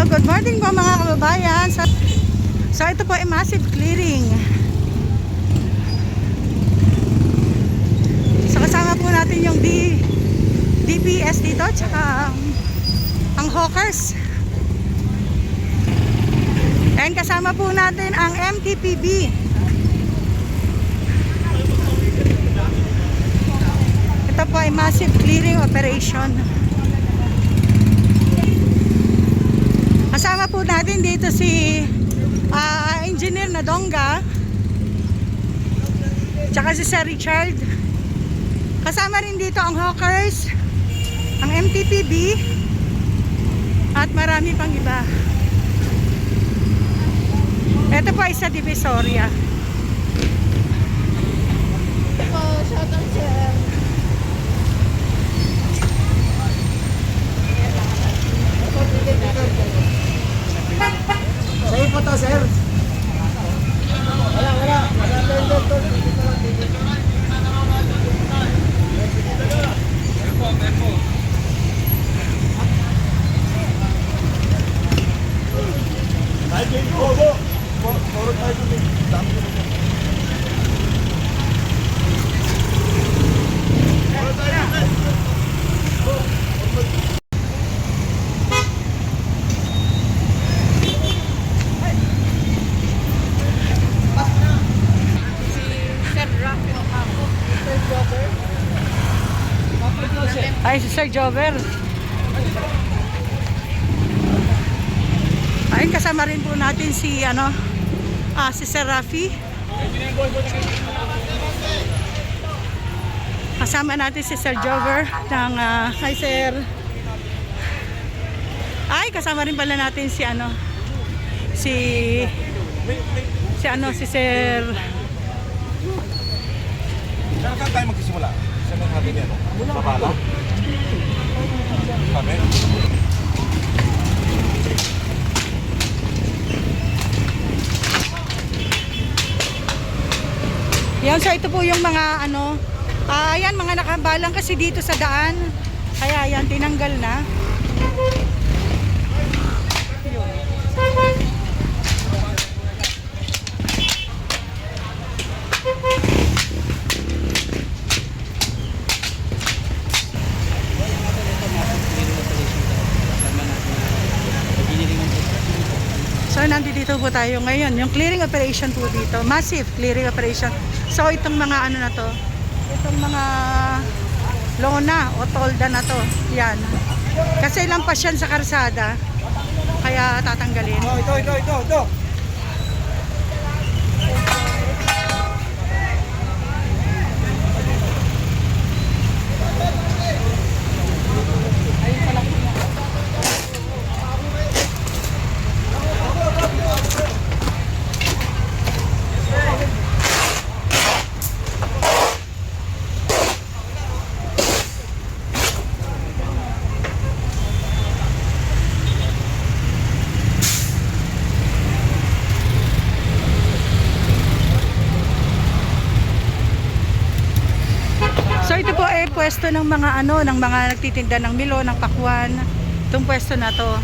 Hello, good morning po mga kababayan. So ito po ay massive clearing. So kasama po natin yung DPS dito, tsaka ang hawkers. And kasama po natin ang MTPB. Ito po ay massive clearing operation. Kasama po natin dito si Engineer Nadonga, tsaka si Sir Richard. Kasama rin dito ang hawkers, ang MTPB, at marami pang iba. Ito po ay sa Divisoria. Shout out sir. Sa'yo po to, sir. Wala. Ay, si Sir Jover. Ayun, kasama rin po natin si si Sir Rafi. Kasama natin si Sir Jover ng hi Sir. Ay, kasama rin pala natin si si Sir. Saan tayo magsisimula? Saan ang natin yan? Babala? Kami? Yan, so ito po yung mga ayan, mga nakabalang kasi dito sa daan. Kaya yan, tinanggal na. So nandito po tayo ngayon, yung clearing operation po dito, massive clearing operation. So itong mga na to, itong mga lona o tolda na to, yan. Kasi lampas yan sa karsada, kaya tatanggalin. Ito. So ito po ay pwesto ng mga ng mga nagtitinda ng milo, ng pakwan. Itong pwesto na to.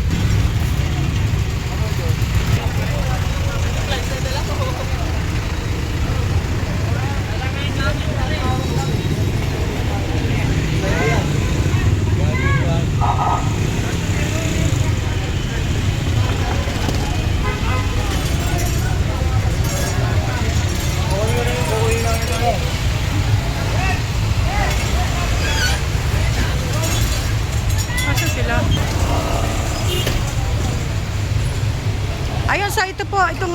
Ayun, so ito po, itong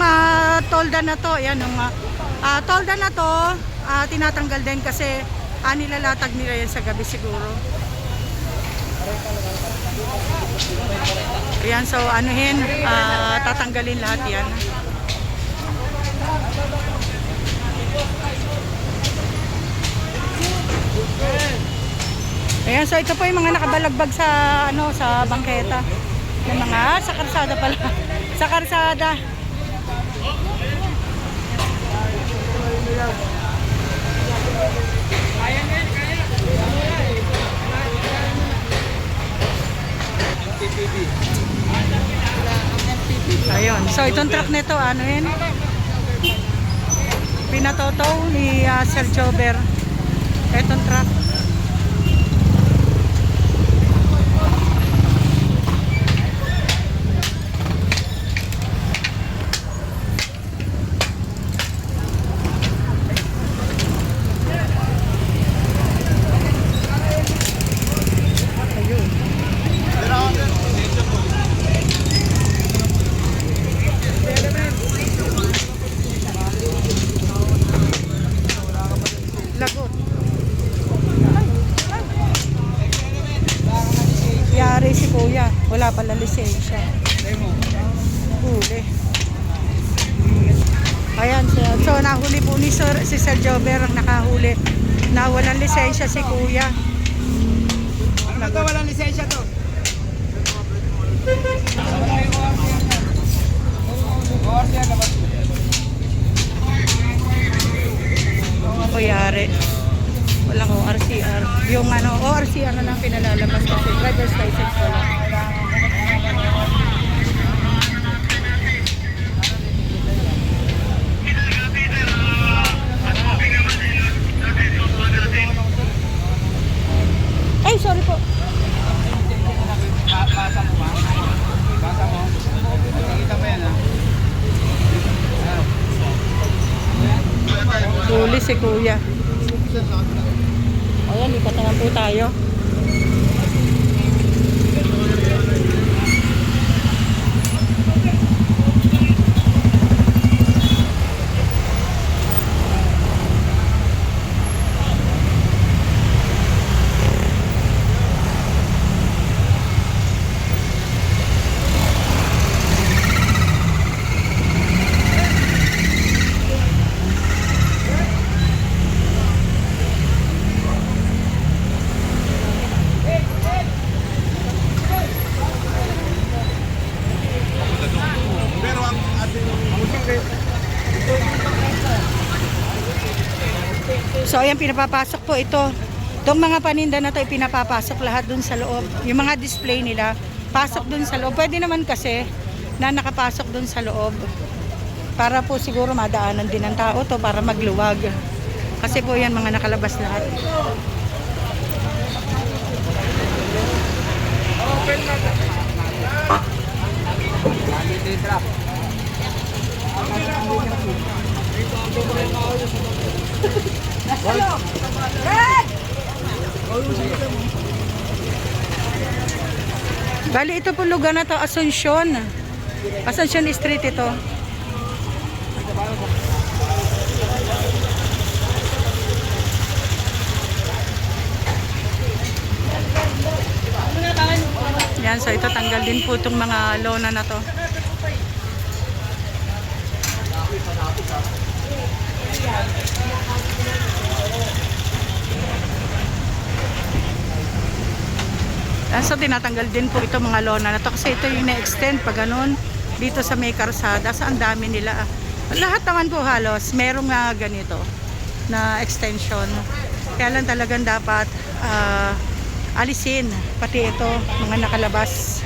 tolda na to, ayan, tolda na to, tinatanggal din kasi nilalatag nila yan sa gabi siguro. Ayan, so tatanggalin lahat yan. Ayan, so ito po yung mga nakabalagbag sa sa bangketa. Yung mga sa karsada pala. Sa karsada. MTPB. Ayun. So, itong truck nito, ano yun? Pinatotow ni Sir Jober. Itong truck. Ayun. Lagot. Yari si kuya. Wala pala lisensya. Huli. Ayan. So, nahuli po ni Sir, si Sir Jober ang nakahuli. Na walang lisensya si kuya. Ano to? Walang lisensya to. O yari. Walang ORCR. Yung ano, ORCR na lang pinalalabas kasi driver's license wala. Ay, sorry po. Basa mo ba? Basa mo? Nakikita mo yan ha? Huli si kuya. Ayan, lipat naman po tayo. Pero ang ating So, ayan, pinapapasok po ito. Itong mga paninda na to, pinapapasok lahat dun sa loob. Yung mga display nila, pasok dun sa loob. Pwede naman kasi na nakapasok dun sa loob. Para po siguro madaanan din ng tao to para magluwag. Kasi po yan, mga nakalabas lahat. Bali, ito po lugar na to, Asuncion. Asuncion Street ito. Yan, so ito tanggal din po itong mga lona na to. So tinatanggal din po ito mga lona na to kasi ito yung na-extend pa ganun dito sa may karsada. So ang dami nila. Lahat naman po halos merong ganito na extension. Kaya lang talagang dapat alisin pati ito mga nakalabas.